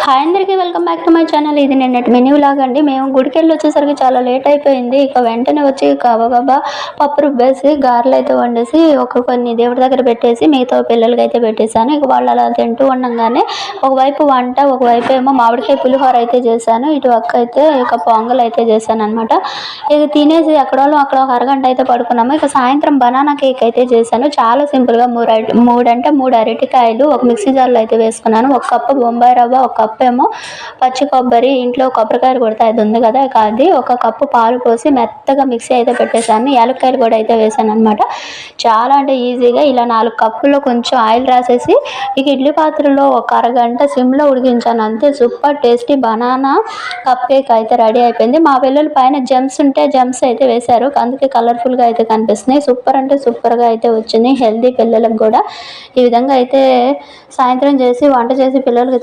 Hi అందరికీ welcome back to my channel. ఇది నిన్నటి మెనూ వ్లాగ్ అండి. మేము గుడికి వెళ్ళి వచ్చేసరికి చాలా లేట్ అయిపోయింది. ఇక వెంటనే వచ్చి గబగబా పప్పు రుబ్బేసి గారెలు అయితే వండేసి కొన్ని దేవుడి దగ్గర పెట్టేసి మిగతా పిల్లలకి అయితే పెట్టేశాను. ఇక వాళ్ళు అలా తింటూ ఉండగానే ఒకవైపు వంట, ఒకవైపు ఏమో మామిడికాయ పులిహోర అయితే చేశాను. ఇటు అక్క అయితే ఇక పొంగల్ అయితే చేశాను అనమాట. ఇక తినేసి అక్కడ ఒక అరగంట అయితే పడుకున్నాము. ఇక సాయంత్రం బనానా కేక్ అయితే చేశాను. చాలా సింపుల్గా మూడు అరటికాయలు ఒక మిక్సీ జార్లో అయితే వేసుకున్నాను. ఒక కప్పు బొంబాయి రవ్వ, ఒక కప్పు ఏమో పచ్చి కొబ్బరి, ఇంట్లో కొబ్బరికాయలు కొడితే అది ఉంది కదా, అది ఒక కప్పు పాలు పోసి మెత్తగా మిక్సీ అయితే పెట్టేశాను. యాలక్కాయలు కూడా అయితే వేసాను అనమాట. చాలా అంటే ఈజీగా ఇలా 4 కప్పుల్లో కొంచెం ఆయిల్ రాసేసి ఇక ఇడ్లీ పాత్రలో ఒక అరగంట సిమ్లో ఉడికించాను. అంతే, super tasty banana cup cake అయితే రెడీ అయిపోయింది. మా పిల్లలు పైన జెమ్స్ ఉంటే జెమ్స్ అయితే వేశారు, అందుకే కలర్ఫుల్గా అయితే కనిపిస్తున్నాయి. సూపర్ అంటే సూపర్గా అయితే వచ్చింది. హెల్దీ పిల్లలకు కూడా ఈ విధంగా అయితే సాయంత్రం చేసి వంట చేసి పిల్లలకి